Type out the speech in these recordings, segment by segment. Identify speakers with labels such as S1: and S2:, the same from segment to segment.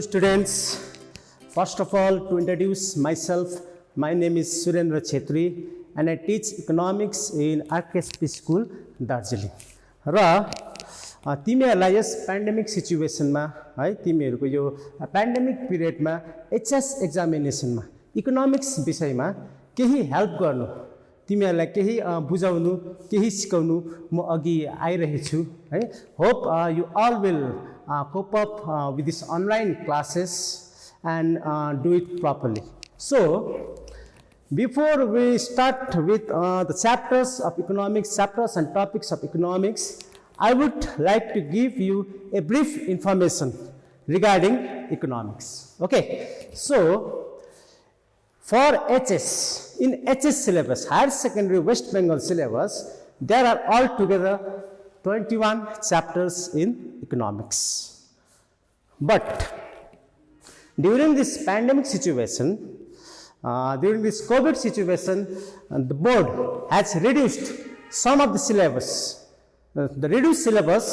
S1: students. First of all, to introduce myself, my name is Surendra Chettri and I teach economics in RKSP school, Darjeeling. र तिमीहरुलाई यस pandemic सिचुएसनमा है तिमीहरुको यो pandemic पिरियडमा HS एक्जामिनेसनमा economics विषयमा केही help गर्नु तिमीहरुलाई केही बुझाउनु केही सिकाउनु म अघि आइरहेछु है hope you all will cope up with this online classes and do it properly. So before we start with the chapters of economics, chapters and topics of economics, I would like to give you a brief information regarding economics. Okay, so for HS, in HS syllabus, higher secondary West Bengal syllabus, there are altogether 21 chapters in economics. But during this pandemic situation, during this COVID situation, the board has reduced some of the syllabus. The reduced syllabus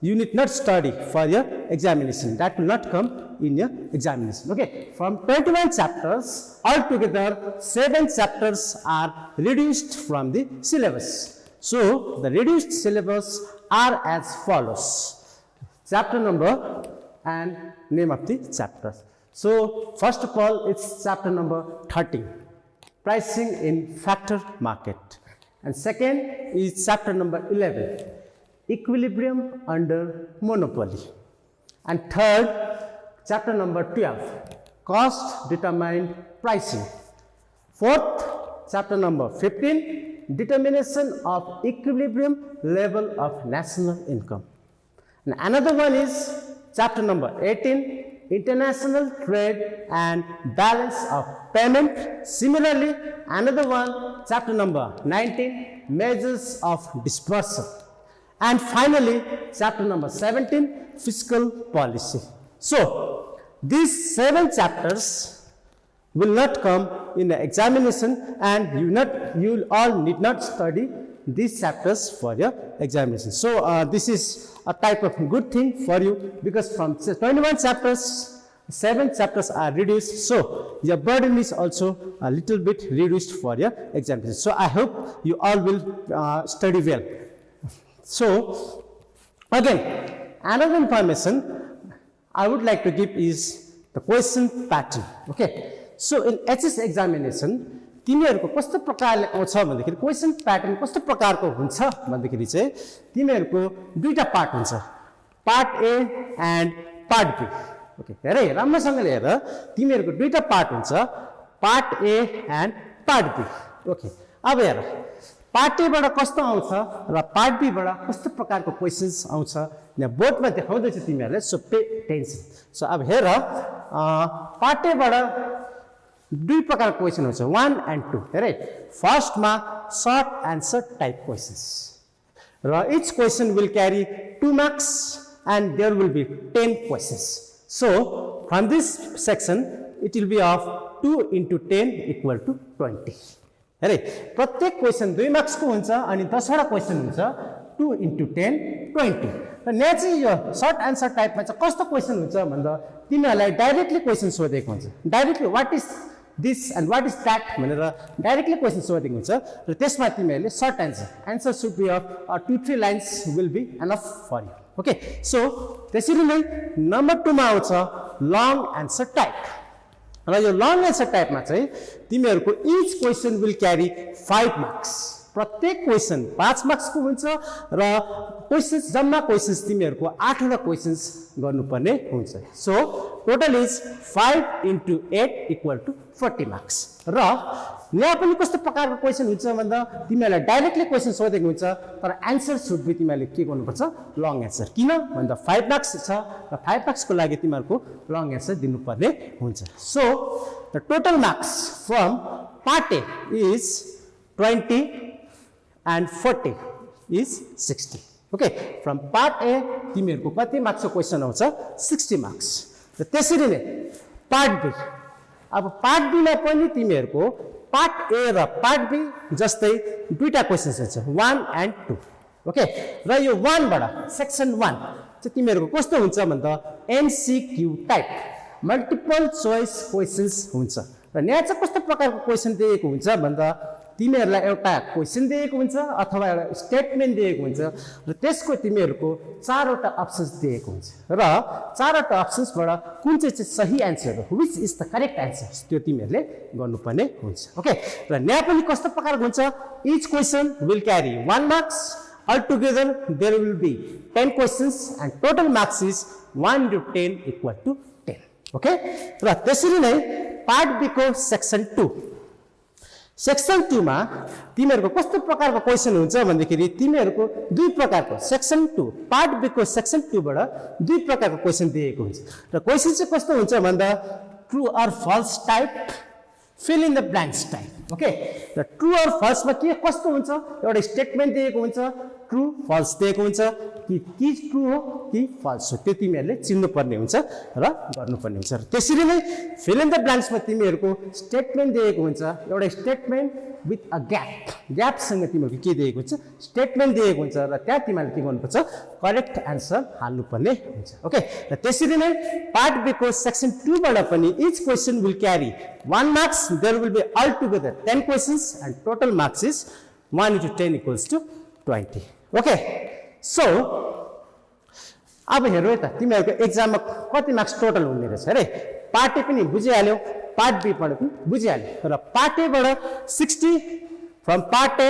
S1: you need not study for your examination. That will not come in your examination. Okay, from 21 chapters, altogether 7 chapters are reduced from the syllabus. So the reduced syllabus are as follows. Chapter number and name of the chapter. So first of all, it's chapter number 13, pricing in factor market. And second is chapter number 11, equilibrium under monopoly. And third, chapter number 12, cost determined pricing. Fourth, chapter number 15, determination of equilibrium level of national income. And another one is chapter number 18, international trade and balance of payment. Similarly, another one, chapter number 19, measures of dispersal. And finally, chapter number 17, fiscal policy. So these 7 chapters will not come in the examination, and you all need not study these chapters for your examination. So this is a type of good thing for you, because from 21 chapters, 7 chapters are reduced, so your burden is also a little bit reduced for your examination. So I hope you all will study well. So again, another information I would like to give is the question pattern. Okay, so in HS examination, तिमीहरुको कस्तो प्रकारले आउँछ भन्दाखेरि question pattern कस्तो प्रकारको हुन्छ भन्दाखेरि चाहिँ तिमीहरुको दुईटा पार्ट हुन्छ, part A and part B. Okay, हेर राम्रोसँगले हेर, तिमीहरुको दुईटा पार्ट हुन्छ, part A and part B. Okay, अब हेर पार्ट ए बाट कस्तो आउँछ र पार्ट बी बाट कस्तो प्रकारको क्वेशन्स आउँछ यहाँ बोर्डमा देखाउँदैछु तिमीहरुले. So pay attention. सो अब हेर पार्ट ए बाट दुई प्रकार क्वेशन हुन्छ, 1 and 2. हेरे फर्स्टमा शॉर्ट आन्सर टाइप क्वेशन्स र each question will carry 2 marks and there will be 10 questions. So from this section it will be of 2 into 10 equal to 20. हेरे प्रत्येक क्वेशन 2 मार्क्स को हुन्छ अनि 10 वटा क्वेशन हुन्छ, 2 into 10 20. र यहाँ चाहिँ यो शॉर्ट आन्सर टाइपमा चाहिँ कस्तो क्वेशन हुन्छ भन्दा तिमीहरुलाई डाइरेक्टली क्वेशन सोधेको हुन्छ, directly what is this and what is that भनेर डाइरेक्टली क्वेशन सोधेको हुन्छ र त्यसमा तिमीहरुले short answer should be of 2-3 lines will be enough for you. Okay, so त्यसरी नै नम्बर 2 मा आउँछ लङ आन्सर टाइप. र यो लङ आन्सर टाइपमा चाहिँ तिमीहरुको each question will carry 5 marks. प्रत्येक क्वेशन 5 मार्क्स को हुन्छ र क्वेशन्स जम्मा क्वेशन्स तिमीहरुको 8 वटा क्वेशन्स गर्नुपर्ने हुन्छ. So total is 5 into 8 equal to 40 marks. र यहाँ पनि कस्तो प्रकारको क्वेशन हुन्छ भन्दा तिमीहरुलाई डाइरेक्टली क्वेशन सोधेको हुन्छ तर आन्सर सुड बी तिमीहरुले के गर्नुपर्छ, लङ आन्सर. किन भन्दा 5 मार्क्स छ र 5 मार्क्स को लागि तिमीहरुको लङ आन्सर दिनुपर्ने हुन्छ. So the total marks from part A is 20 and 40 is 60. Okay, from part A तिमीहरुको कति मार्क्स को क्वेशन आउँछ, 60 मार्क्स. र त्यसरी नै पार्ट बी. अब पार्ट बी मा पनि तिमीहरुको पार्ट ए र पार्ट बी जस्तै दुईटा क्वेशन्स हुन्छ, 1 and 2. ओके, र यो 1 बाट सेक्सन 1 चाहिँ तिमीहरुको कस्तो हुन्छ भन्दा MCQ type. Multiple choice questions हुन्छ र यहाँ चाहिँ कस्तो प्रकारको क्वेशन दिएको हुन्छ भन्दा तिमीहरूलाई एउटा क्वेशन दिएको हुन्छ अथवा एउटा स्टेटमेन्ट दिएको हुन्छ र त्यसको तिमीहरूको चारवटा अप्सन्स दिएको हुन्छ र चारवटा अप्सन्सबाट कुन चाहिँ सही एन्सर हो which is the correct answer त्यो तिमीहरूले गर्नुपर्ने हुन्छ ओके र यहाँ पनि कस्तो प्रकारको हुन्छ each question will carry 1 marks altogether there will be 10 questions and total marks is 1 to 10 equal to 10 okay र त्यसरी नै पार्ट बी को सेक्सन 2 सेक्सन 2 मा तिमीहरुको कस्तो प्रकारको क्वेशन हुन्छ भन्दाखेरि तिमीहरुको दुई प्रकारको सेक्सन 2 पार्ट बी को सेक्सन 2 बाट दुई प्रकारको क्वेशन दिएको हुन्छ र क्वेशन चाहिँ कस्तो हुन्छ भन्दा true or false type fill in the blanks type okay र ट्रू अर फल्स मा के कस्तो हुन्छ एउटा स्टेटमेन्ट दिएको हुन्छ ट्रू फल्स दिएको हुन्छ कि ट्रू हो कि फल्स हो त्यो तिमीहरुले चिन्नु पर्ने हुन्छ र गर्नु पर्ने हुन्छ र त्यसरी नै fill in the blanks मा तिमीहरुको स्टेटमेन्ट दिएको हुन्छ एउटा स्टेटमेन्ट विथ अ ग्याप सँग तिमीहरुको के दिएको हुन्छ स्टेटमेन्ट दिएको हुन्छ र त्यहाँ तिमीहरुले के गर्नुपर्छ करेक्ट एन्सर हाल्नु पर्ने हुन्छ ओके र त्यसरी नै पार्ट बी को सेक्सन 2 बाट पनि each question will carry 1 marks there will be altogether 10 questions and total marks is 1 into 10 equals to 20 okay so अब हेरौ है त तिमीहरुको एक्जाममा कति मार्क्स टोटल हुने रहेछ रे पार्ट ए पनि बुझिहाल्यौ पार्ट बी बाट पनि बुझिहाल्यौ र पार्ट ए बाट 60 फ्रम पार्ट ए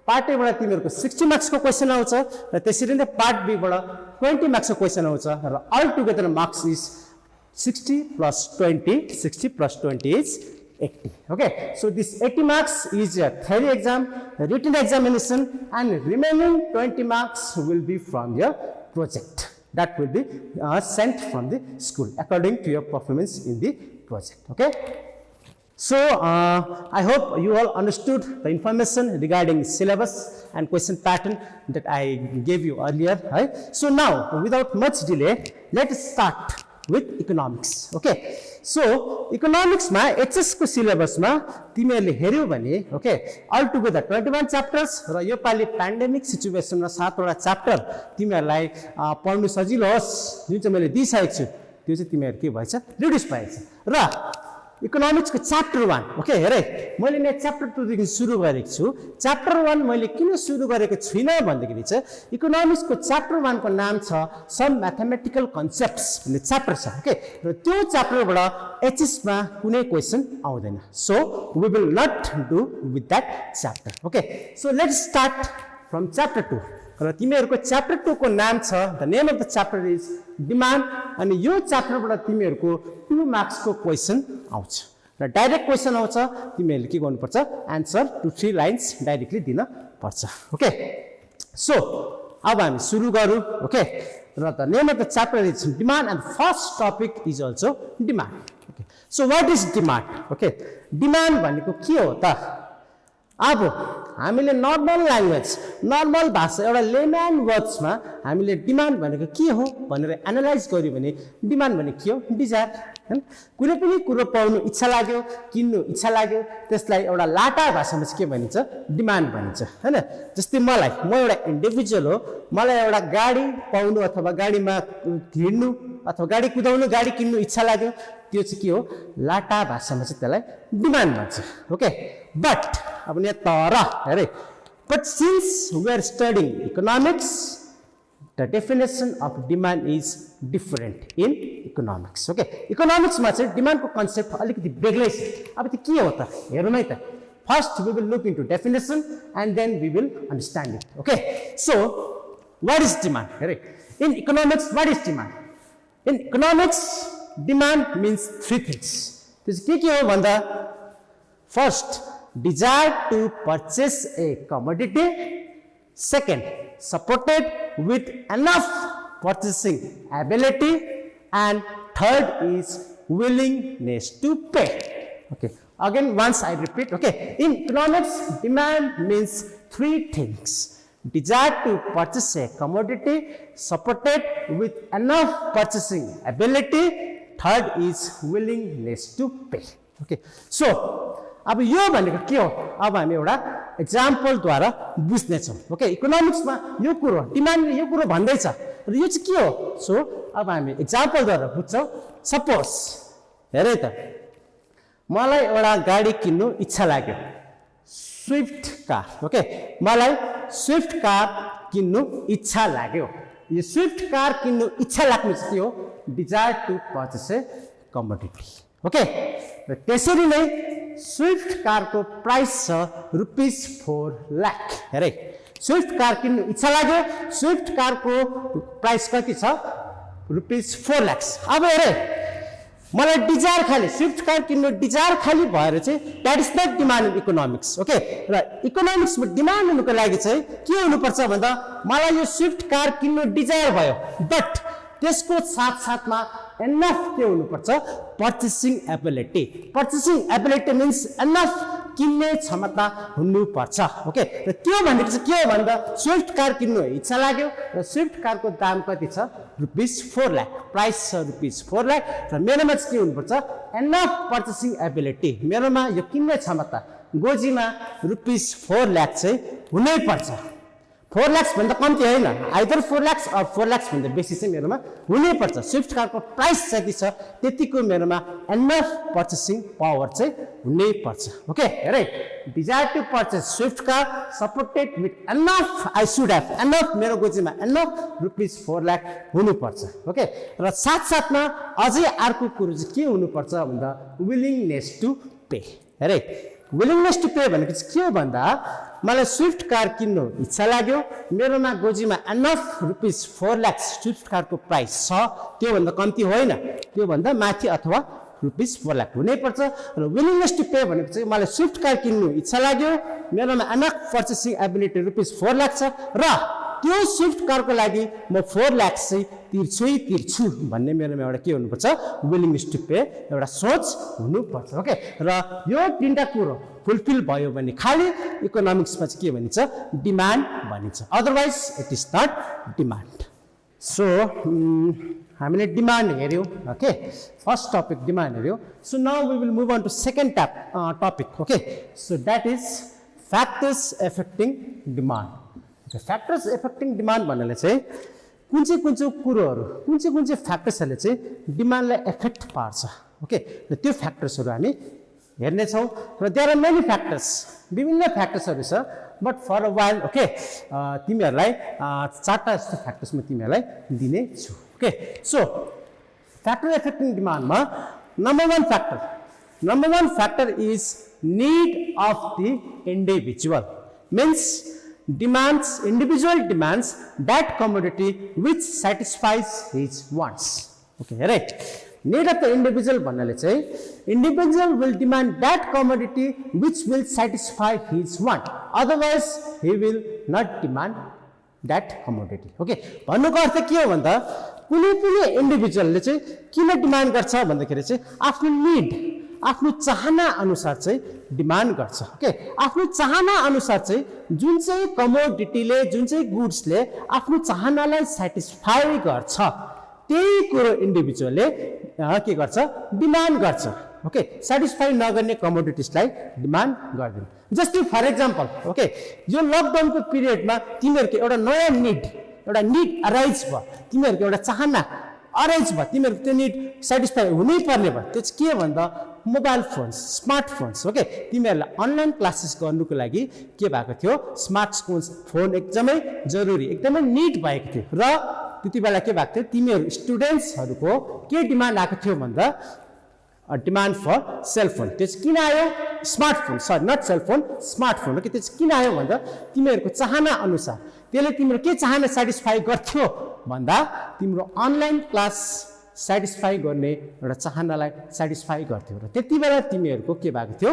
S1: बाट तिमीहरुको 60 मार्क्स को क्वेशन आउँछ र त्यसरी नै पार्ट बी बाट 20 मार्क्स को क्वेशन आउँछ र altogether marks is 60 plus 20 60 plus 20 is 80 okay so this 80 marks is a theory exam written examination and remaining 20 marks will be from your project that will be sent from the school according to your performance in the project okay so I hope you all understood the information regarding syllabus and question pattern that I gave you earlier right so now without much delay let us start with economics okay so economics ma hs को syllabus ma तिमीहरुले हेर्यौ भने okay all together 21 chapters र यो पाली pandemic situation मा 7 वटा chapter तिमीहरुलाई पढ्नु सजिलो होस् जुन चाहिँ मैले दिइसकेको छु त्यो चाहिँ तिमीहरु के भएछ रिड्युस भएछ र इकोनोमिक्स को च्याप्टर 1 ओके हेरे मैले यहाँ च्याप्टर 2 देखि सुरु गरेको छु च्याप्टर 1 मैले किन सुरु गरेको छैन भन्दाखेरि चाहिँ इकोनोमिक्स को च्याप्टर 1 को नाम छ सम मैथमेटिकल कन्सेप्ट्स भन्ने च्याप्टर छ ओके र त्यो च्याप्टरबाट एचएस मा कुनै क्वेशन आउँदैन so we will not do with that chapter okay so let's start from chapter 2 र तिमीहरुको च्याप्टर 2 को नाम छ the name of the chapter is demand अनि यो च्याप्टरबाट तिमीहरुको 2 मार्क्स को क्वेशन आउँछ र डाइरेक्ट क्वेशन आउँछ तिमीहरुले के गर्नुपर्छ आन्सर 2-3 लाइन्स डाइरेक्टली दिन पर्छ ओके सो अब हामी सुरु गरौँ ओके र the name of the chapter is demand and first topic is also demand okay so what is demand okay demand भनेको के हो त अब हामीले नर्मल ल्याङ्ग्वेज नर्मल भाषा एउटा लेम्यान वर्ड्समा हामीले डिमान्ड भनेको के हो भनेर एनालाइज गर्यो भने डिमान्ड भनेको के हो डिजायर हैन कुनै पनि कुरो पाउनु इच्छा लाग्यो किन्नु इच्छा लाग्यो त्यसलाई एउटा लाटा भाषामा चाहिँ के भनिन्छ डिमान्ड भनिन्छ हैन जस्तै म एउटा इन्डिभिजुअल हो मलाई एउटा गाडी पाउनु अथवा गाडीमा हिँड्नु अथवा गाडी कुदाउनु गाडी किन्नु इच्छा लाग्यो त्यो चाहिँ के हो लाटा भाषामा चाहिँ त्यसलाई डिमान्ड भन्छ ओके बट अब यहाँ तर हेरे but since we are studying economics the definition of demand is different in economics okay economics मा चाहिँ डिमान्ड को कन्सेप्ट अलिकति बेग्लै छ अब त्यो के हो त हेरौँ है त first we will look into definition and then we will understand it okay so what is demand हेरे in economics what is demand in economics demand means three things this के हो भन्दा first desire to purchase a commodity second supported with enough purchasing ability and third is willingness to pay okay again once I repeat okay in economics demand means three things desire to purchase a commodity supported with enough purchasing ability third is willingness to pay okay so अब यो भनेको के हो अब हामी एउटा example द्वारा बुझ्ने छौं ओके इकोनोमिक्स मा यो कुरो डिमान्ड यो कुरो भन्दै छ र यो चाहिँ के हो सो अब हामी एक्जाम्पलद्वारा बुझ्छौँ सपोज हेर त मलाई एउटा गाडी किन्नु इच्छा लाग्यो स्विफ्ट कार ओके मलाई स्विफ्ट कार किन्नु इच्छा लाग्यो यो स्विफ्ट कार किन्नु इच्छा लाग्नु चाहिँ के हो desire to purchase a commodity okay र त्यसरी नै स्विफ्ट कारको प्राइस छ ₹4 लाख हेरे स्विफ्ट कार किन्नु इच्छा लाग्यो स्विफ्ट कारको प्राइस कति छ ₹4 लाख अब हेरे मलाई डिजायर खाली स्विफ्ट कार किन्नु डिजायर खाली भएर चाहिँ that is not demand in economics okay र इकोनोमिक्समा डिमान्ड हुनुको लागि चाहिँ के हुनुपर्छ भन्दा मलाई यो स्विफ्ट कार किन्नु डिजायर भयो बट त्यसको साथसाथमा एनफ के हुनुपर्छ पर्चेसिङ एबिलिटी मिन्स एनफ किन्ने क्षमता हुनुपर्छ ओके र त्यो भनेको चाहिँ के हो भन्दा स्विफ्ट कार किन्नु इच्छा लाग्यो र स्विफ्ट कारको दाम कति छ ₹4 लाख प्राइस छ ₹4 लाख र मेरोमा चाहिँ के हुनुपर्छ एनफ पर्चेसिङ एबिलिटी मेरोमा यो किन्ने क्षमता गोजीमा ₹4 लाख चाहिँ हुनै पर्छ 4 लाख भन्दा कम्ती होइन आइदर 4 लाख अर 4 लाख भन्दा बेसी चाहिँ मेरोमा हुनै पर्छ स्विफ्ट कारको प्राइस जति छ त्यतिको मेरोमा एनफ पर्चेसिङ पावर चाहिँ हुनै पर्छ ओके हेरे desire to purchase Swift car supported with enough I should have enough मेरो गोजीमा एनफ ₹4 लाख हुनुपर्छ ओके र साथसाथमा अझै अर्को कुरो चाहिँ के हुनुपर्छ भन्दा विलिङनेस टु पे हेरे विलिङनेस टु पे भनेको चाहिँ के हो भन्दा मलाई स्विफ्ट कार किन्नु इच्छा लाग्यो मेरोमा गोजीमा एनफ ₹4 लाख स्विफ्ट कारको प्राइस छ त्योभन्दा कम्ती होइन त्योभन्दा माथि अथवा ₹4 लाख हुनैपर्छ र विलिङनेस टु पे भनेको चाहिँ मलाई स्विफ्ट कार किन्नु इच्छा लाग्यो मेरोमा एनफ पर्चेसिङ एबिलिटी ₹4 लाख छ र त्यो स्विफ्ट कारको लागि म 4 लाख चाहिँ तिर्छु भन्ने मेरोमा एउटा के हुनुपर्छ विलिङनेस टु पे एउटा सोच हुनुपर्छ ओके र यो तीनटा कुरो फुलफिल भयो भने खाली इकोनोमिक्समा चाहिँ के भनिन्छ डिमान्ड भनिन्छ otherwise it is not demand so हामीले डिमान्ड हेर्यौँ ओके फर्स्ट टपिक डिमान्ड हेर्यौँ so now we will move on to second topic okay so that is factors affecting demand factors affecting demand भन्नाले चाहिँ कुन चाहिँ कुरोहरू कुन चाहिँ फ्याक्टर्सहरूले चाहिँ डिमान्डलाई एफेक्ट पार्छ ओके र त्यो फ्याक्टर्सहरू हामी हेर्नेछौँ र देयर आर मेनी फ्याक्टर्स विभिन्न फ्याक्टर्सहरू छ but for a while okay तिमीहरूलाई 4टा जस्तो फ्याक्टर्स म तिमीहरूलाई दिने छु ओके सो फ्याक्टर एफेक्टिङ डिमान्डमा number one factor is need of the individual means individual demands that commodity which satisfies his wants okay right need of the individual भन्नाले चाहिँ individual will demand that commodity which will satisfy his want otherwise he will not demand that commodity okay भन्नुको अर्थ के हो भन्दा कुनै पनि इन्डिभिजुअलले चाहिँ किन डिमान्ड गर्छ भन्दाखेरि चाहिँ आफ्नो निड आफ्नो चाहना अनुसार चाहिँ डिमान्ड गर्छ ओके आफ्नो चाहना अनुसार चाहिँ जुन चाहिँ कमोडिटीले जुन चाहिँ गुड्सले आफ्नो चाहनालाई सेटिस्फाई गर्छ त्यही कुरो इन्डिभिजुअलले के गर्छ डिमान्ड गर्छ ओके सेटिस्फाई नगर्ने कमोडिटिजलाई डिमान्ड गर्दैन जस्तै फर एक्जाम्पल ओके यो लकडाउनको पिरियडमा तिमीहरूको एउटा नयाँ निड अराइज भयो तिमीहरूको एउटा चाहना अरेन्ज भयो तिमीहरूको त्यो निड सेटिस्फाई हुनै पर्ने भयो त्यो चाहिँ के भन्दा मोबाइल फोन्स स्मार्टफोन्स ओके तिमीहरूलाई अनलाइन क्लासेस गर्नुको लागि के भएको थियो स्मार्टफोन्स फोन एकदमै जरुरी एकदमै निड भएको थियो र त्यति बेला के भएको थियो तिमीहरू स्टुडेन्ट्सहरूको के डिमान्ड आएको थियो भन्दा डिमान्ड फर सेलफोन त्यो चाहिँ किन आयो smartphone sorry not cellphone smartphone okay त्यो चाहिँ किन आयो भन्दा तिमीहरूको चाहना अनुसार त्यसले तिम्रो के चाहना सेटिस्फाई गर्थ्यो भन्दा तिम्रो अनलाइन क्लास सेटिस्फाई गर्ने एउटा चाहनालाई सेटिस्फाई गर्थ्यो र त्यति बेला तिमीहरूको के भएको थियो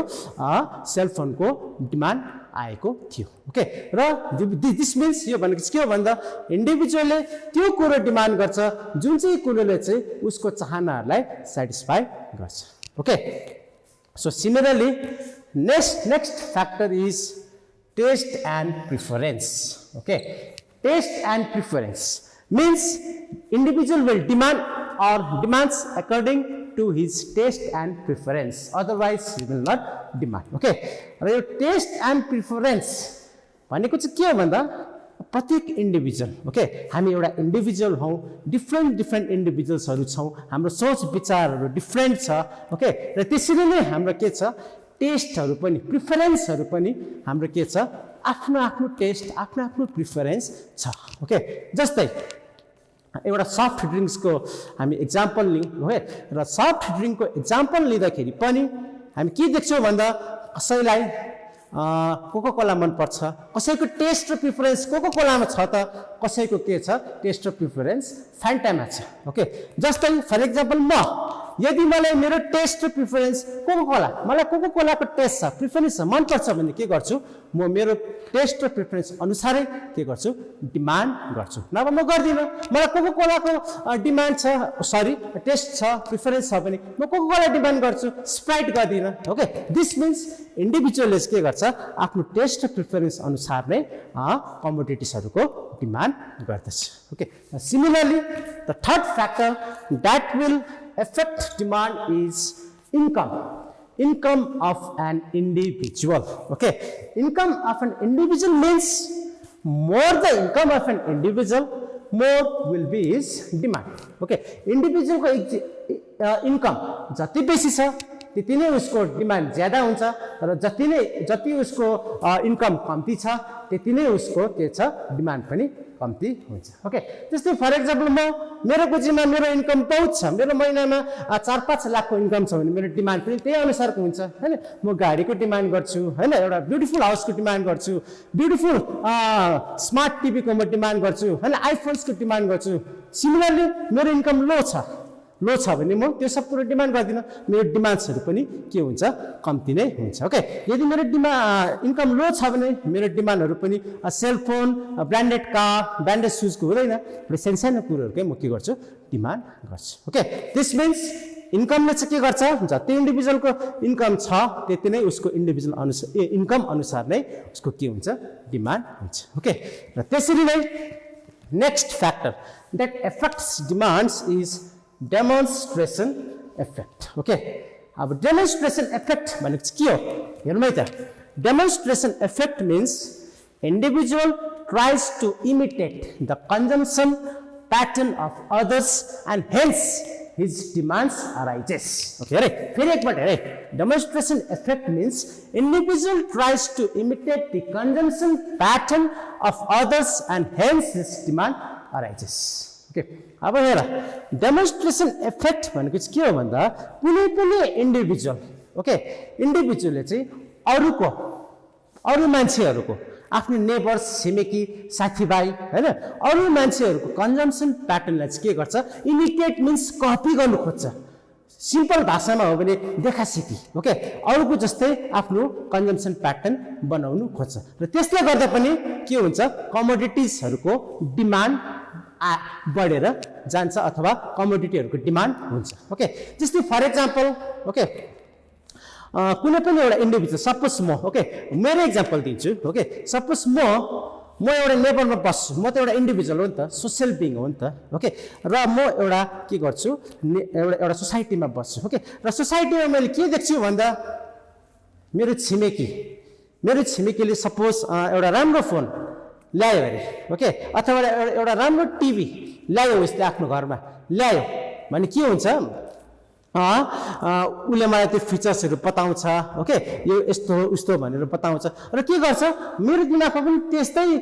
S1: सेलफोनको डिमान्ड आएको थियो ओके र दिस मिन्स यो भनेको चाहिँ के हो भन्दा इन्डिभिजुअलले त्यो कुरो डिमान्ड गर्छ जुन चाहिँ कुरोले चाहिँ उसको चाहनाहरूलाई सेटिस्फाई गर्छ okay so similarly next factor is taste and preference okay taste and preference means individual will demand or demands according to his taste and preference otherwise he will not demand okay र यो test and preference भनेको चाहिँ के हो भन्दा प्रत्येक individual okay हामी एउटा इन्डिभिजुअल हौँ डिफ्रेन्ट इन्डिभिजुअल्सहरू छौँ हाम्रो सोच विचारहरू डिफ्रेन्ट छ ओके र त्यसरी नै हाम्रो के छ टेस्टहरू पनि प्रिफरेन्सहरू पनि हाम्रो के छ आफ्नो आफ्नो टेस्ट आफ्नो आफ्नो प्रिफरेन्स छ ओके जस्तै एउटा सफ्ट ड्रिङ्क्सको हामी एक्जाम्पल लिउँ है र सफ्ट ड्रिङ्कको एक्जाम्पल लिँदाखेरि पनि हामी के देख्छौँ भन्दा कसैलाई कोका कोला मनपर्छ कसैको टेस्ट र प्रिफरेन्स कोका कोलामा छ त कसैको के छ टेस्ट र प्रिफरेन्स फ्यान्टामा छ ओके जस्तै फर एक्जाम्पल म यदि मलाई मेरो टेस्ट र प्रिफरेन्स कोका कोला मलाई कोका कोलाको टेस्ट छ प्रिफरेन्स छ मनपर्छ भने के गर्छु म मेरो टेस्ट र प्रिफरेन्स अनुसारै के गर्छु डिमान्ड गर्छु नभए म गर्दिनँ मलाई कोका कोलाको डिमान्ड छ सरी टेस्ट छ प्रिफरेन्स छ भने म कोका कोला डिमान्ड गर्छु स्प्राइट गर्दिनँ ओके दिस मिन्स इन्डिभिजुअलले के गर्छ आफ्नो टेस्ट र प्रिफरेन्स अनुसार नै कमोडिटिजहरूको डिमान्ड गर्दछ okay similarly the third factor that will affect demand is income of an individual okay income of an individual means more the income of an individual more will be his demand okay individual ko income jati beshi cha त्यति नै उसको demand ज्यादा हुन्छ र जति उसको income कम्ती छ त्यति नै उसको के छ डिमान्ड पनि कम्ती हुन्छ ओके जस्तै फर एक्जाम्पल मेरो गोजीमा मेरो इन्कम बहुत छ मेरो महिनामा 4-5 लाखको इन्कम छ भने मेरो डिमान्ड पनि त्यही अनुसारको हुन्छ हैन म गाडीको डिमान्ड गर्छु हैन एउटा ब्युटिफुल हाउसको डिमान्ड गर्छु ब्युटिफुल स्मार्ट टिभीको म डिमान्ड गर्छु हैन आइफोन्सको डिमान्ड गर्छु सिमिलरली मेरो इन्कम लो छ भने म त्यो सब कुरो डिमान्ड गर्दिनँ मेरो डिमान्ड्सहरू पनि के हुन्छ कम्ती नै हुन्छ ओके यदि मेरो इन्कम लो छ भने मेरो डिमान्डहरू पनि सेलफोन ब्रान्डेड कार ब्रान्डेड सुजको हुँदैन सानो कुरोहरूकै म के गर्छु डिमान्ड गर्छु ओके दिस मिन्स इन्कमले चाहिँ के गर्छ जति इन्डिभिजुअलको इन्कम छ त्यति नै उसको इन्डिभिजुअल अनुसार इन्कम अनुसार नै उसको के हुन्छ डिमान्ड हुन्छ ओके र त्यसरी नै next factor that affects demands is demonstration effect okay अब demonstration effect भनेको के हो हेर्नु है त demonstration effect means individual tries to imitate the consumption pattern of others and hence his demands arises okay अरे फेरि एकपल्ट हेरे demonstration effect means individual tries to imitate the consumption pattern of others and hence his demand arises अब हेर demonstration effect भनेको चाहिँ के हो भन्दा कुनै पनि इन्डिभिजुअल ओके इन्डिभिजुअलले चाहिँ अरू मान्छेहरूको आफ्नो नेबर्स छिमेकी साथीभाइ हैन अरू मान्छेहरूको कन्जम्सन प्याटर्नलाई चाहिँ के गर्छ इमिटेट मिन्स कपी गर्नु खोज्छ सिम्पल भाषामा हो भने देखासिकी ओके अरूको जस्तै आफ्नो कन्जम्सन प्याटर्न बनाउनु खोज्छ र त्यसले गर्दा पनि के हुन्छ कमोडिटिजहरूको डिमान्ड बढेर जान्छ अथवा कमोडिटीहरूको डिमान्ड हुन्छ ओके जस्तै फर एक्जाम्पल ओके कुनै पनि एउटा इन्डिभिजुअल सपोज म ओके मेरो एक्जाम्पल दिन्छु ओके सपोज म एउटा नेबरमा बस्छु म त एउटा इन्डिभिजुअल हो नि त सोसियल बिङ हो नि त ओके र म एउटा के गर्छु एउटा सोसाइटीमा बस्छु ओके र सोसाइटीमा मैले के देख्छु भन्दा मेरो छिमेकीले सपोज एउटा राम्रो फोन ल्यायो अरे ओके अथवा एउटा राम्रो टिभी ल्यायो उसले आफ्नो घरमा ल्यायो भने के हुन्छ उसले मलाई त्यो फिचर्सहरू बताउँछ ओके यो यस्तो हो उस्तो भनेर बताउँछ र के गर्छ मेरो दिमागमा पनि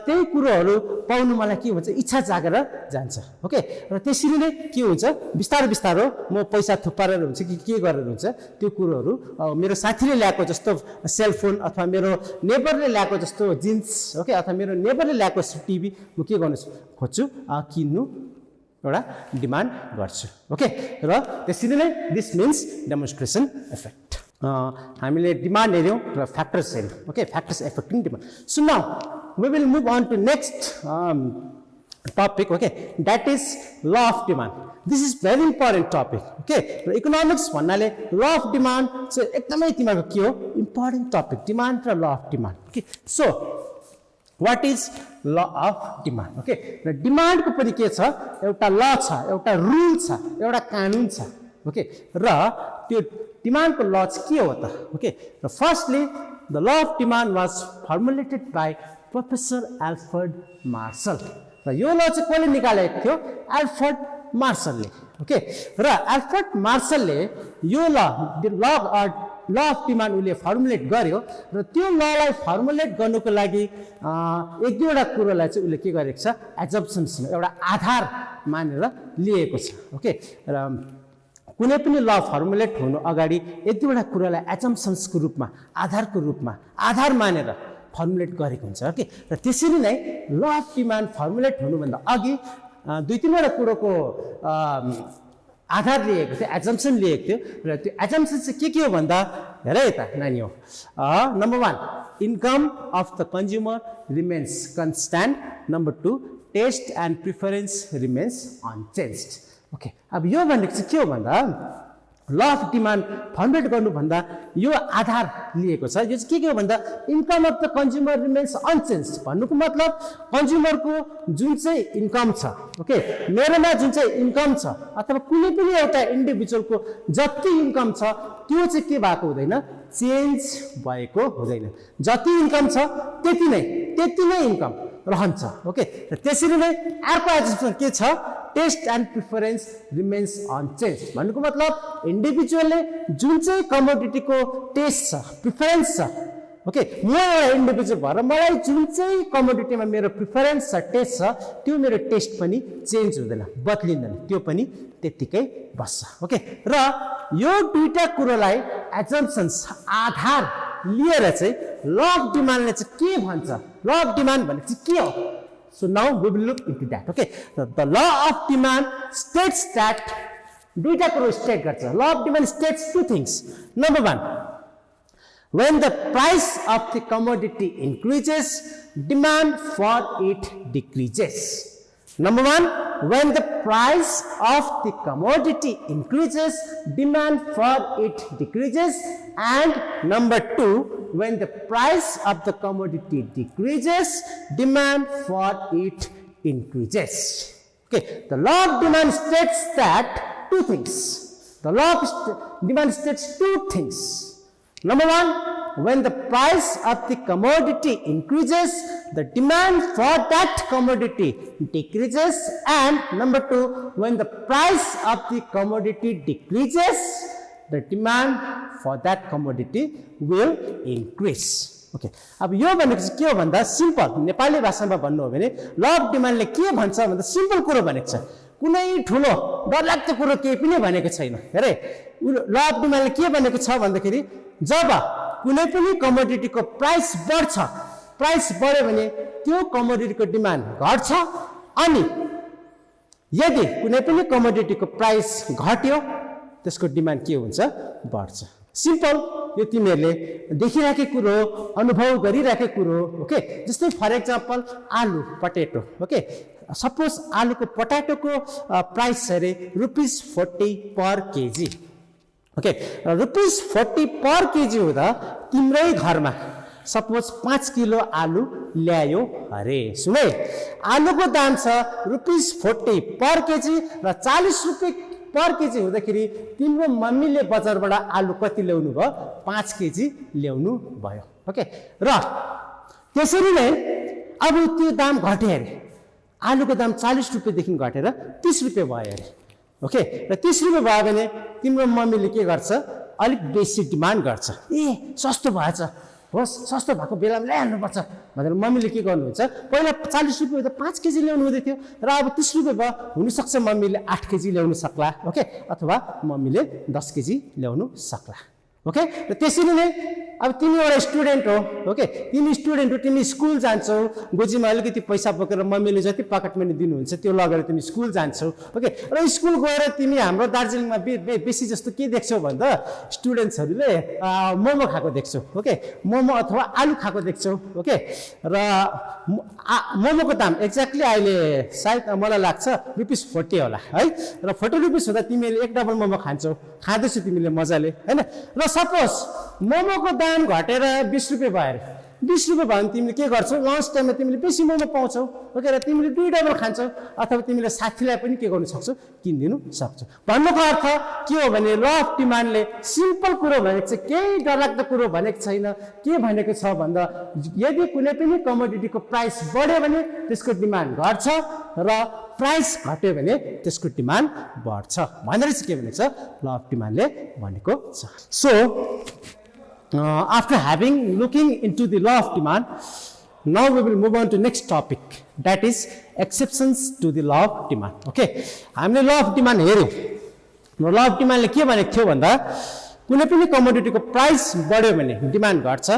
S1: त्यही कुरोहरू पाउनु मलाई के हुन्छ इच्छा जागेर जान्छ ओके र त्यसरी नै के हुन्छ बिस्तारै म पैसा थुपारेर हुन्छ कि के गरेर हुन्छ त्यो कुरोहरू मेरो साथीले ल्याएको जस्तो सेलफोन अथवा मेरो नेबरले ल्याएको जस्तो जिन्स ओके अथवा मेरो नेबरले ल्याएको टिभी म के गर्नु खोज्छु किन्नु एउटा डिमान्ड गर्छु ओके र त्यसरी नै दिस मिन्स डेमोन्स्ट्रेसन इफेक्ट हामीले डिमान्ड हेर्यौँ र फ्याक्टर्स हेर्यौँ okay factors affecting demand so now we will move on to next topic okay that is law of demand this is very important topic okay र economics भन्नाले law of demand चाहिँ एकदमै तिमीहरूको के हो इम्पोर्टेन्ट टपिक डिमान्ड र law of demand okay so what is law of demand okay र डिमान्डको पनि के छ एउटा ल छ एउटा रुल छ एउटा कानुन छ ओके र त्यो डिमान्डको ल चाहिँ के हो त ओके र firstly the law of demand was formulated by professor Alfred Marshall र यो ल चाहिँ कसले निकालेको थियो एल्फ्रेड मार्शलले ओके र एल्फ्रेड मार्शलले यो ल अफ डिमान्ड उसले फर्मुलेट गर्यो र त्यो ललाई फर्मुलेट गर्नुको लागि एक दुईवटा कुरोलाई चाहिँ उसले के गरेको छ एजम्पसन्स एउटा आधार मानेर लिएको छ ओके र कुनै पनि ल फर्मुलेट हुनु अगाडि एक दुईवटा कुरालाई एजम्पसन्सको रूपमा आधारको रूपमा आधार मानेर फर्मुलेट गरेको हुन्छ ओके र त्यसरी नै ल अफ डिमान्ड फर्मुलेट हुनुभन्दा अघि दुई तीनवटा कुरोको आधार लिएको थियो एजम्पसन लिएको थियो र त्यो एजम्पसन चाहिँ के हो भन्दा हेर यता नानी हो number 1 income of the consumer remains constant number 2 taste and preference remains unchanged okay अब यो भनेको चाहिँ के हो भन्दा ल अफ डिमान्ड फर्मुलेट गर्नुभन्दा यो आधार लिएको छ यो चाहिँ के हो भन्दा income of the consumer remains unchanged भन्नुको मतलब कन्ज्युमरको जुन चाहिँ इन्कम छ ओके मेरोमा जुन चाहिँ इन्कम छ अथवा कुनै पनि एउटा इन्डिभिजुअलको जति इन्कम छ त्यो चाहिँ के भएको हुँदैन चेन्ज भएको हुँदैन जति इन्कम छ त्यति नै इन्कम रहन्छ ओके र त्यसरी नै अर्को एजम्पसन के छ taste and preference remains unchanged भन्नुको मतलब इन्डिभिजुअलले जुन चाहिँ कमोडिटीको टेस्ट छ प्रिफरेन्स छ ओके म एउटा इन्डिभिजुअल भएर मलाई जुन चाहिँ कमोडिटीमा मेरो प्रिफरेन्स छ टेस्ट छ त्यो मेरो टेस्ट पनि चेन्ज हुँदैन बदलिँदैन त्यो पनि त्यत्तिकै बस्छ ओके र यो दुईटा कुरोलाई एजम्पसन्स आधार लिएर चाहिँ ल अफ डिमान्डले चाहिँ के भन्छ ल अफ डिमान्ड भनेको चाहिँ के हो So now we will look into that. Okay, the law of demand states that duita kuro state garcha. Law of demand states two things. Number 1, when the price of the commodity increases, demand for it decreases. Number 1, when the price of the commodity increases, demand for it decreases. And number 2, when the price of the commodity decreases, demand for it increases. Okay, the law of demand states that two things. The law of demand states two things. Number 1, when the price of the commodity increases, the demand for that commodity decreases. And number 2, when the price of the commodity decreases, the demand for that commodity will increase. Okay, अब यो भनेको चाहिँ के हो भन्दा simple Nepali भाषामा भन्नु हो भने ल अफ डिमान्डले के भन्छ भन्दा सिम्पल कुरो भनेको छ कुनै ठुलो डरलाग्दो कुरो केही पनि भनेको छैन हेरे ल अफ डिमान्डले के भनेको छ भन्दाखेरि जब कुनै पनि कमोडिटीको प्राइस बढ्यो भने त्यो कमोडिटीको डिमान्ड घट्छ अनि यदि कुनै पनि कमोडिटीको प्राइस घट्यो त्यसको डिमान्ड के हुन्छ बढ्छ सिम्पल यो तिमीहरूले देखिराखेको कुरो अनुभव गरिराखेको कुरो ओके जस्तै फर एक्जाम्पल आलु पटेटो ओके सपोज आलुको पटेटोको प्राइस अरे ₹40 पर केजी ओके ₹40 पर केजी हुँदा तिम्रै घरमा सपोज 5 किलो आलु ल्यायो अरे सुनै आलुको दाम छ ₹40 पर केजी र ₹40 पर केजी हुँदाखेरि तिम्रो मम्मीले बजारबाट आलु कति ल्याउनु भयो 5 केजी ल्याउनु भयो ओके र त्यसरी नै अब त्यो दाम घट्यो अरे आलुको दाम ₹40 देखि घटेर ₹30 भयो अरे ओके र ₹30 भयो भने तिम्रो मम्मीले के गर्छ अलिक बेसी डिमान्ड गर्छ ए सस्तो भएछ होस् सस्तो भएको बेलामा ल्याउनुपर्छ भनेर मम्मीले के गर्नुहुन्छ पहिला ₹40 त 5 केजी ल्याउनु हुँदै थियो र अब ₹30 भयो हुनसक्छ मम्मीले 8 केजी ल्याउनु सक्ला ओके अथवा मम्मीले 10 केजी ल्याउनु सक्ला ओके र त्यसरी नै अब तिमी एउटा स्टुडेन्ट हो ओके तिमी स्टुडेन्ट हो तिमी स्कुल जान्छौ गोजीमा अलिकति पैसा बोकेर मम्मीले जति पकेट मनी दिनुहुन्छ त्यो लगेर तिमी स्कुल जान्छौ ओके र स्कुल गएर तिमी हाम्रो दार्जिलिङमा बेसी जस्तो के देख्छौ भन्दा स्टुडेन्ट्सहरूले मोमो खाएको देख्छौ ओके मोमो अथवा आलु खाएको देख्छौ ओके र मोमोको दाम एक्ज्याक्टली अहिले सायद मलाई लाग्छ ₹40 होला है र ₹40 हुँदा तिमीले एक डबल मोमो खाँदैछौ तिमीले मजाले हैन र सपोज मोमोको दाम घटेर ₹20 भयो 20 रुपैयाँ भयो भने तिमीले के गर्छौ लन्च टाइममा तिमीले बेसी मोमो पाउँछौ ओके र तिमीले 2 डबल खान्छौ अथवा तिमीले साथीलाई पनि के गर्न सक्छौ किनिदिनु सक्छौ भन्नुको अर्थ के हो भने ल अफ डिमान्डले सिम्पल कुरो भनेको चाहिँ केही डरलाग्दो कुरो भनेको छैन के भनेको छ भन्दा यदि कुनै पनि कमोडिटीको प्राइस बढ्यो भने त्यसको डिमान्ड घट्छ र प्राइस घट्यो भने त्यसको डिमान्ड बढ्छ भनेर चाहिँ के भनेको छ ल अफ डिमान्डले भनेको छ so after having looking into the law of demand, now we will move on to next topic, that is exceptions to the law of demand. Okay, हामीले law of demand हेर्यौं र law of demand ले के भनेको थियो भन्दा कुनै पनि कमोडिटीको price बढ्यो भने डिमान्ड घट्छ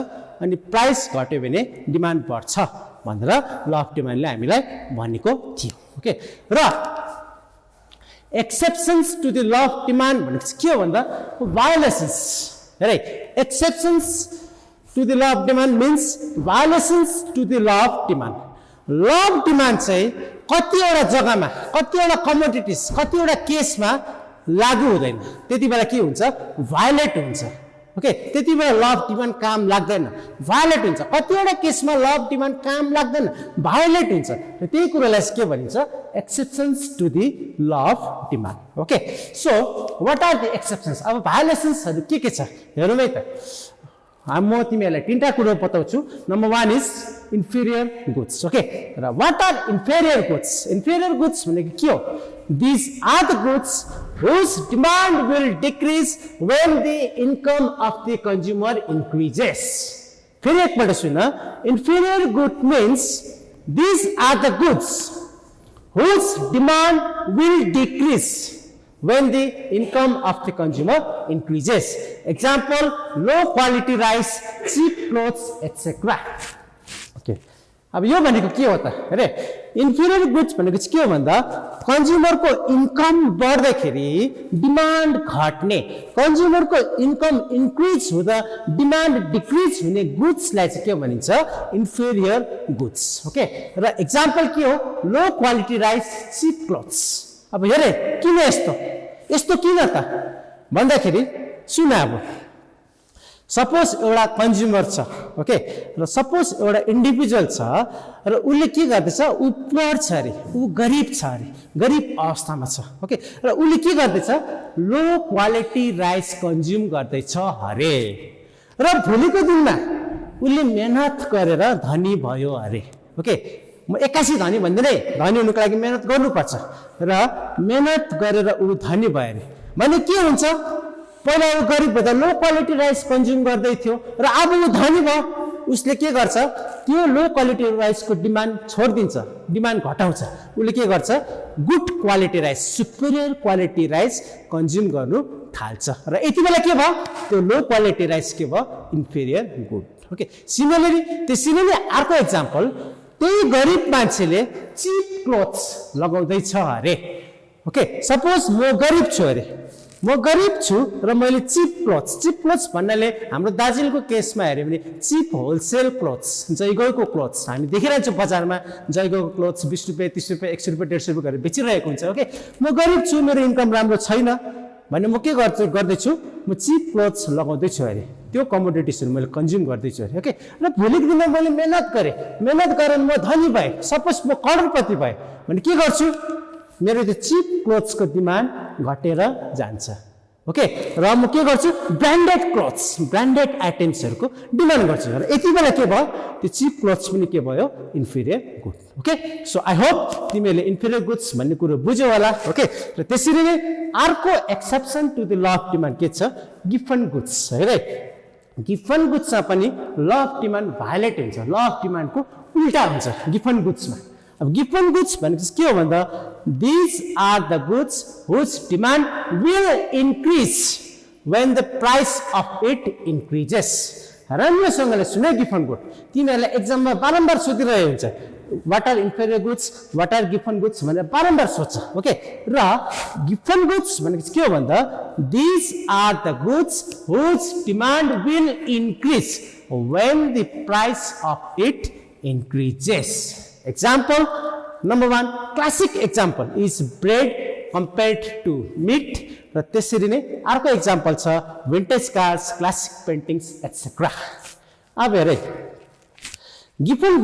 S1: अनि प्राइस घट्यो भने डिमान्ड बढ्छ भनेर law of demand ले हामीलाई भनेको थियो. ओके र exceptions to the law of demand भनेको के हो भन्दा violations. Right, exceptions to the law of demand means violations to the law of demand. Law of demand चाहिँ कतिवटा जग्गामा कतिवटा कमोडिटीज कतिवटा केसमा लागू हुँदैन त्यति बेला के हुन्छ भायोलेट हुन्छ ओके त्यति बेला ल अफ डिमान्ड काम लाग्दैन भायोलेट हुन्छ कतिवटा केसमा ल अफ डिमान्ड काम लाग्दैन भायोलेट हुन्छ र त्यही कुरालाई के भनिन्छ exceptions to the law of demand okay so what are the exceptions अब भायोलेसन्सहरु के छ हेरौँ है त म तिमीहरुलाई तीनटा कुरा बताउँछु number 1 is inferior goods okay र व्हाट आर इन्फेरियर गुड्स भनेको के हो these are the goods whose demand will decrease when the income of the consumer increases फेरि एकपल्ट सुन inferior good means these are the goods whose demand will decrease when the income of the consumer increases. Example, low quality rice, cheap clothes, etc. Okay. अब यो भनेको के हो त अरे inferior goods भनेको चाहिँ के हो भन्दा कन्ज्युमरको इन्कम बढ्दाखेरि डिमान्ड घट्ने कन्ज्युमरको इन्कम इन्क्रिज हुँदा डिमान्ड डिक्रिज हुने गुड्सलाई चाहिँ के भनिन्छ इन्फेरियर गुड्स ओके र एक्जाम्पल के हो low quality rice cheap clothes अब हेरे किन यस्तो किन त भन्दाखेरि सुन अब सपोज एउटा कन्ज्युमर छ ओके र सपोज एउटा इन्डिभिजुअल छ र उले के गर्दैछ उ पुअर छ अरे उ गरिब छ अरे गरिब अवस्थामा छ ओके र उले के गर्दैछ लो क्वालिटी राइस कन्ज्युम गर्दैछ अरे र भोलिको दिनमा उले मेहनत गरेर धनी भयो अरे ओके म 81 धनी भन्दिन है धनी हुनुको लागि मेहनत गर्नुपर्छ र मेहनत गरेर उ धनी भयो अरे भने के हुन्छ पहिला उ गरिब भन्दा लो क्वालिटी राइस कन्ज्युम गर्दै थियो र अब उ धनी भयो उसले के गर्छ त्यो लो क्वालिटी राइसको डिमान्ड छोड्दिन्छ डिमान्ड घटाउँछ उले के गर्छ good quality rice superior quality rice consume गर्नु थाल्छ र यति बेला के भयो त्यो लो क्वालिटी राइस के भयो इन्फेरियर गुड ओके सिमिलरली अर्को एक्जाम्पल त्यही गरिब मान्छेले चीप क्लोथ्स लगाउँदैछ अरे ओके सपोज म गरिब छु अरे म गरिब छु र मैले चीप क्लोथ्स भन्नाले हाम्रो दार्जिलिङको केसमा हेर्यो भने चीप होलसेल क्लोथ्स जयगाउँको क्लोथ्स हामी देखिरहेछौँ बजारमा जयगाउँको क्लोथ्स 20 रुपैयाँ 30 रुपैयाँ 100 रुपैयाँ 150 रुपैयाँ गरेर बेचिरहेको हुन्छ ओके म गरिब छु मेरो इन्कम राम्रो छैन भने म के गर्दैछु म चीप क्लोथ्स लगाउँदैछु अरे त्यो कमोडिटिजहरु मैले कन्ज्युम गर्दैछु अरे ओके र भोलिको दिनमा मैले मेहनत गरेर म धनी भए सपोज म करोडपति भए भने के गर्छु मेरो त्यो चीप क्लोथ्सको डिमान्ड घटेर जान्छ ओके र म के गर्छु ब्रान्डेड आइटम्सहरुको डिमान्ड गर्छु र यति बेला के भयो त्यो चीप क्लोथ्स पनि के भयो inferior good okay so I hope तिमीले इन्फेरियर गुड्स भन्ने कुरा बुझ्यौ होला ओके र त्यसरी नै अर्को exception to the law of demand के छ गिफन गुड्स है गिफन गुड्समा पनि ल अफ डिमान्ड भायोलेट हुन्छ ल अफ डिमान्डको उल्टा हुन्छ गिफन गुड्समा अब गिफन गुड्स भनेको के हो भन्दा these are the goods whose demand will increase when the price of it increases राम्रोसँगले सुने गिफन गुड तिमीहरुले एक्जाममा बारम्बार सोधिरहेको हुन्छ what are inferior goods what are giffen goods भनेर बारम्बार सोध्छ ओके र गिफन गुड्स भनेको के हो भन्दा these are the goods whose demand will increase when the price of it increases. Example number 1 classic example is bread compared to meat र त्यसरी नै अर्को एक्जाम्पल छ vintage cars classic paintings etc. अब हेरे गिफन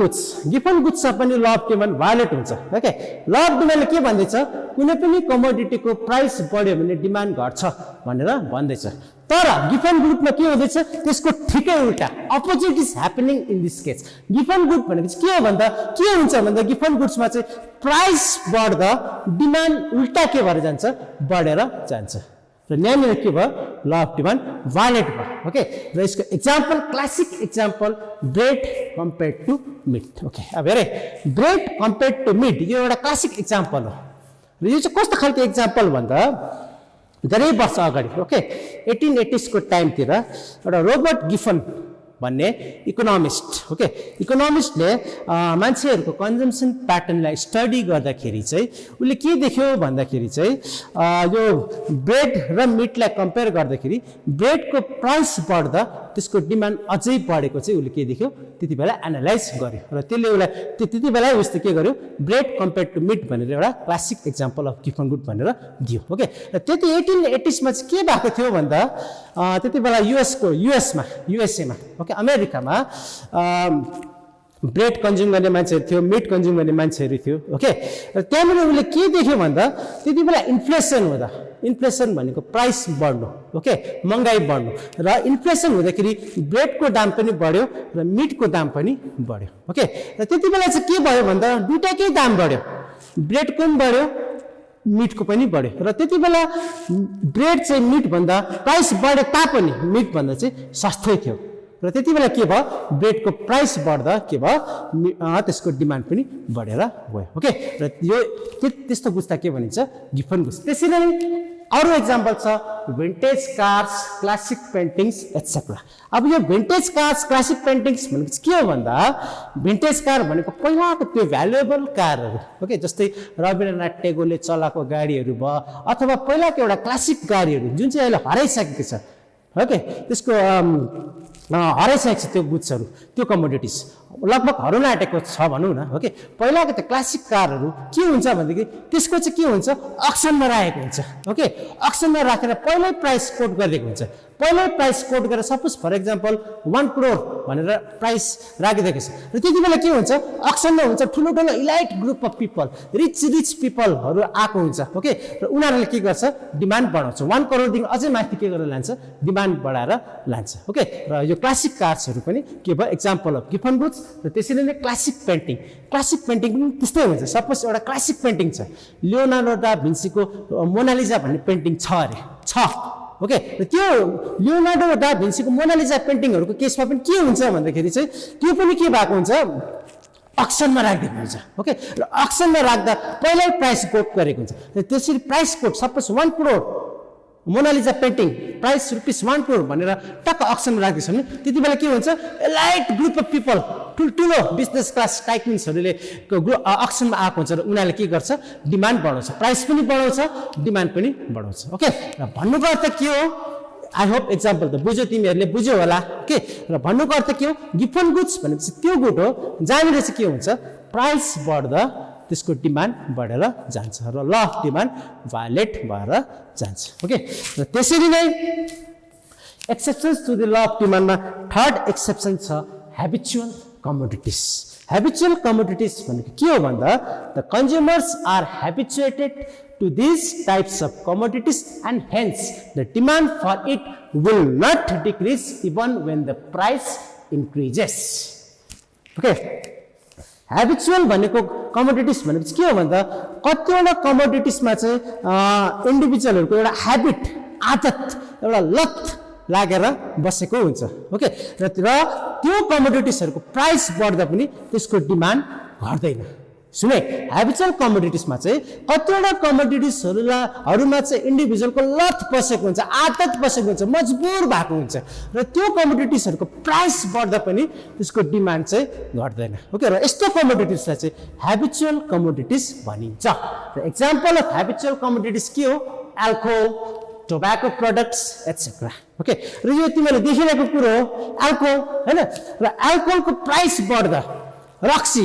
S1: गुड्समा पनि ल अफ डिमान्ड भायोलेट हुन्छ ओके ल अफ डिमान्डले के भन्दैछ कुनै पनि कमोडिटीको प्राइस बढ्यो भने डिमान्ड घट्छ भनेर भन्दैछ तर गिफन गुडमा के हुँदैछ त्यसको ठिकै उल्टा opposite is happening in this case Giffen good भनेको चाहिँ के हो भन्दा के हुन्छ भन्दा गिफन गुड्समा चाहिँ प्राइस बढ्दा डिमान्ड उल्टा के भएर जान्छ बढेर जान्छ र यहाँनिर के भयो ल अफ डिमान्ड भायोलेट भयो ओके र यसको example classic example bread compared to meat okay अब हेरे ब्रेड कम्पेयर्ड टु मिट यो एउटा क्लासिक एक्जाम्पल हो र यो चाहिँ कस्तो खालको एक्जाम्पल भन्दा धेरै वर्ष अगाडि ओके 1880s को टाइमतिर एउटा रोबर्ट गिफन भन्ने इकोनोमिस्ट ओके इकोनोमिस्टले मान्छेहरूको कन्जम्सन प्याटर्नलाई स्टडी गर्दाखेरि चाहिँ उसले के देख्यो भन्दाखेरि चाहिँ यो ब्रेड र मिटलाई कम्पेयर गर्दाखेरि ब्रेडको प्राइस बढ्दा त्यसको डिमान्ड अझै बढेको चाहिँ उसले के देख्यो त्यति बेला एनालाइज गर्यो र त्यसले उसलाई त्यति बेला उसले के गर्यो ब्रेड कम्पेयर टु मिट भनेर एउटा classic example of Giffen good भनेर दियो ओके र त्यति 1880s मा चाहिँ के भएको थियो भन्दा त्यति बेला युएसएमा ओके अमेरिकामा ब्रेड कन्ज्युम गर्ने मान्छेहरू थियो मिट कन्ज्युम गर्ने मान्छेहरू थियो ओके र त्यहाँनिर उसले के देख्यो भन्दा त्यति बेला इन्फ्लेसन भनेको प्राइस बढ्नु ओके महँगाई बढ्नु र इन्फ्लेसन हुँदाखेरि ब्रेडको दाम पनि बढ्यो र मिटको दाम पनि बढ्यो ओके र त्यति बेला चाहिँ के भयो भन्दा दुईटाकै दाम बढ्यो ब्रेडको पनि बढ्यो मिटको पनि बढ्यो र त्यति बेला ब्रेड चाहिँ मिट भन्दा प्राइस बढे तापनि मिट भन्दा चाहिँ सस्तै थियो र त्यति बेला के भयो ब्रेडको प्राइस बढ्दा के भयो त्यसको डिमान्ड पनि बढेर गयो ओके र यो त्यस्तो बुझ्दा के भनिन्छ गिफन गुड्स त्यसरी नै अरू एक्जाम्पल छ भिन्टेज कार्स क्लासिक पेन्टिङ्स एटसेट्रा अब यो भिन्टेज कार्स क्लासिक पेन्टिङ्स भनेको चाहिँ के हो भन्दा भिन्टेज कार भनेको पहिलाको त्यो भ्यालुएबल कारहरू ओके जस्तै रवीन्द्रनाथ टेगोरले चलाएको गाडीहरू भयो अथवा पहिलाको एउटा क्लासिक गाडीहरू जुन चाहिँ अहिले हराइसकेको छ ओके त्यसको हराइसकेको छ त्यो गुड्सहरू त्यो कमोडिटिज लगभग हराउन आँटेको छ भनौँ न ओके पहिलाको त्यो क्लासिक कारहरू के हुन्छ भनेदेखि त्यसको चाहिँ के हुन्छ अक्सनमा राखेको हुन्छ ओके अक्सनमा राखेर पहिल्यै प्राइस कोट गरिदिएको हुन्छ पहिल्यै प्राइस कोट गरेर सपोज फर एक्जाम्पल 1 करोड भनेर प्राइस राखिदिएको छ र त्यति बेला के हुन्छ अक्सनमा हुन्छ ठुलो ठुलो elite group of people rich पिपलहरू आएको हुन्छ ओके र उनीहरूले के गर्छ डिमान्ड बढाउँछ 1 करोडदेखि अझै माथि के गरेर लान्छ डिमान्ड बढाएर लान्छ ओके र यो क्लासिक कार्सहरू पनि के भयो एक्जाम्पल अफ गिफन गुड्स र त्यसरी नै क्लासिक पेन्टिङ पनि त्यस्तै हुन्छ सपोज एउटा क्लासिक पेन्टिङ छ लियोनार्डो डा भिन्सीको मोनालिजा भन्ने पेन्टिङ छ ओके र त्यो लियोनार्डो डा भिन्सीको मोनालिजा पेन्टिङहरूको केसमा पनि के हुन्छ भन्दाखेरि चाहिँ त्यो पनि के भएको हुन्छ अक्सनमा राखिदिएको हुन्छ ओके र अक्सनमा राख्दा पहिल्यै प्राइस कोट गरेको हुन्छ र त्यसरी price quote suppose 1 crore Mona Lisa painting price ₹1 crore भनेर टक्क अक्सनमा राख्दैछ भने त्यति बेला के हुन्छ एलाइट ग्रुप अफ पिपल ठुल्ठुलो बिजनेस क्लास टाइकुन्सहरूले अक्सनमा आएको हुन्छ र उनीहरूले के गर्छ डिमान्ड बढाउँछ प्राइस पनि बढाउँछ डिमान्ड पनि बढाउँछ ओके र भन्नुको अर्थ के हो आई होप एक्जाम्पल त बुझ्यो तिमीहरूले बुझ्यो होला ओके र भन्नुको अर्थ के हो गिफन गुड्स भनेको चाहिँ त्यो गुड हो जहाँनिर चाहिँ के हुन्छ प्राइस बढ्दा त्यसको डिमान्ड बढेर जान्छ र ल अफ डिमान्ड भायोलेट भएर जान्छ ओके र त्यसरी नै exceptions to the law of डिमान्डमा थर्ड एक्सेप्सन छ ह्याबिचुअल कमोडिटिज भनेको के हो भन्दा the consumers are habituated to these types of commodities and hence the demand for it will not decrease even when the price increases okay habitual भनेको commodities भनेको चाहिँ के हो भन्दा कतिवटा कमोडिटिजमा चाहिँ इन्डिभिजुअलहरूको एउटा ह्याबिट आदत एउटा लत लागेर बसेको हुन्छ ओके र त्यो कमोडिटिजहरूको प्राइस बढ्दा पनि त्यसको डिमान्ड घट्दैन सुने ह्याबिचुअल कमोडिटिजमा चाहिँ कतिवटा कमोडिटिजहरूमा चाहिँ इन्डिभिजुअलको लत बसेको हुन्छ आदत बसेको हुन्छ मजबुर भएको हुन्छ र त्यो कमोडिटिजहरूको प्राइस बढ्दा पनि त्यसको डिमान्ड चाहिँ घट्दैन ओके र यस्तो कमोडिटिजलाई चाहिँ ह्याबिचुअल कमोडिटिज भनिन्छ र एक्जाम्पल अफ ह्याबिचुअल कमोडिटिज के हो alcohol tobacco products etcetera okay र यो तिमीहरूले देखिरहेको कुरो हो एल्कोहल हैन र एल्कोहलको प्राइस बढ्दा रक्सी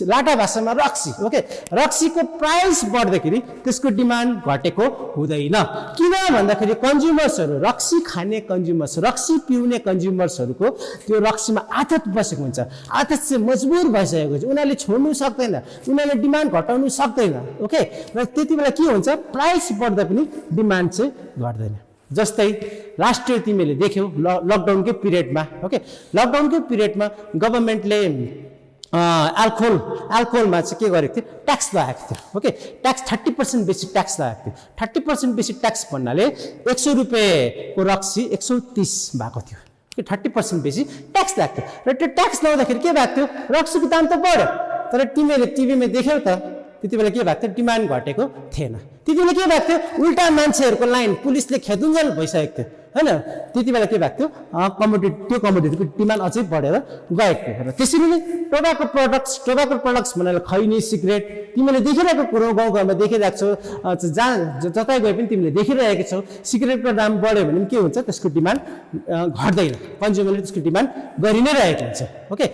S1: लाटा भाषामा रक्सी ओके रक्सीको प्राइस बढ्दाखेरि त्यसको डिमान्ड घटेको हुँदैन किन भन्दाखेरि कन्ज्युमर्सहरू रक्सी खाने कन्ज्युमर्स रक्सी पिउने कन्ज्युमर्सहरूको त्यो रक्सीमा आदत बसेको हुन्छ आदत चाहिँ मजबुर भइसकेको हुन्छ उनीहरूले छोड्नु सक्दैन उनीहरूले डिमान्ड घटाउनु सक्दैन ओके र त्यति बेला के हुन्छ प्राइस बढ्दा पनि डिमान्ड चाहिँ घट्दैन जस्तै लास्ट इयर तिमीले देख्यौ लकडाउनकै पिरियडमा ओके लकडाउनकै पिरियडमा गभर्नमेन्टले एल्कोहलमा चाहिँ के गरेको थियो ट्याक्स लगाएको थियो ओके ट्याक्स 30% बेसी ट्याक्स लगाएको थियो 30% बेसी ट्याक्स भन्नाले 100 रुपियाँको रक्सी 130 भएको थियो 30% बेसी ट्याक्स लाग्थ्यो र त्यो ट्याक्स लगाउँदाखेरि के भएको थियो रक्सीको दाम त बढ्यो तर तिमीले टिभीमा देख्यौ त त्यति बेला के भएको थियो डिमान्ड घटेको थिएन त्यति बेला के भएको थियो उल्टा मान्छेहरूको लाइन पुलिसले खेदुन्जेल भइसकेको थियो हैन त्यति बेला के भएको थियो त्यो कमोडिटीको डिमान्ड अझै बढेर गएको थियो र त्यसरी नै टोबाको प्रडक्ट्स भनेर खैनी सिगरेट तिमीले देखिरहेको कुरो गाउँघरमा देखिरहेको छौ जहाँ जतै गए पनि तिमीले देखिरहेको छौ सिगरेटको दाम बढ्यो भने के हुन्छ त्यसको डिमान्ड घट्दैन कन्ज्युमरले त्यसको डिमान्ड गरि नै रहेको हुन्छ ओके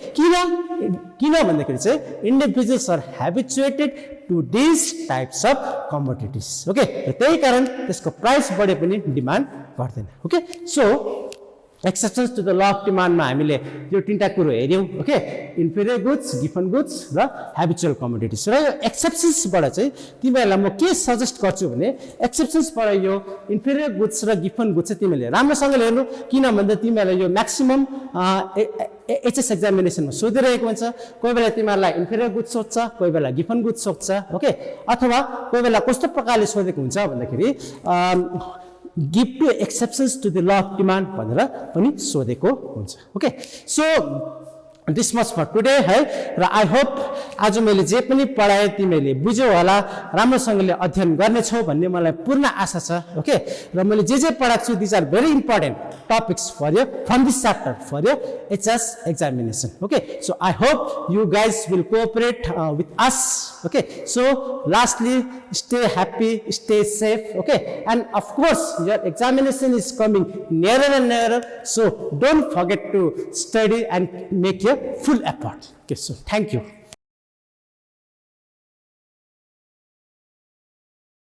S1: किन भन्दाखेरि चाहिँ individuals are habituated to this types of commodities okay त्यही कारण त्यसको प्राइस बढे पनि डिमान्ड घट्दैन okay so exceptions to the law of डिमान्डमा हामीले यो तीनटा कुरो हेर्यौं okay inferior goods Giffen goods र ह्याबिचुअल कमोडिटिज र यो एक्सेप्सन्सबाट चाहिँ तिमीहरूलाई म के सजेस्ट गर्छु भने एक्सेप्सन्सबाट यो इन्फेरियर गुड्स र गिफन गुड्स चाहिँ तिमीले राम्रोसँगले हेर्नु किन भन्दा तिमीहरूलाई यो म्याक्सिमम एचएस एक्जामिनेसनमा सोधिरहेको हुन्छ कोही बेला तिमीहरूलाई इन्फेरियर गुड्स सोध्छ कोही बेला गिफन गुड्स सोध्छ ओके अथवा कोही बेला कस्तो प्रकारले सोधेको हुन्छ भन्दाखेरि give to exceptions to the law of demand भनेर पनि सोधेको हुन्छ okay so this much for today है र आई होप आज मैले जे पनि पढाए तिमीले बुझ्यौ होला राम्रोसँगले अध्ययन गर्नेछौ भन्ने मलाई पूर्ण आशा छ ओके र मैले जे पढाएको छु this are very important topics for you from this chapter for you HS examination okay so I hope you guys will cooperate with us okay so lastly stay happy stay safe okay and of course your examination is coming nearer and nearer so don't forget to study and make your full effort okay so thank you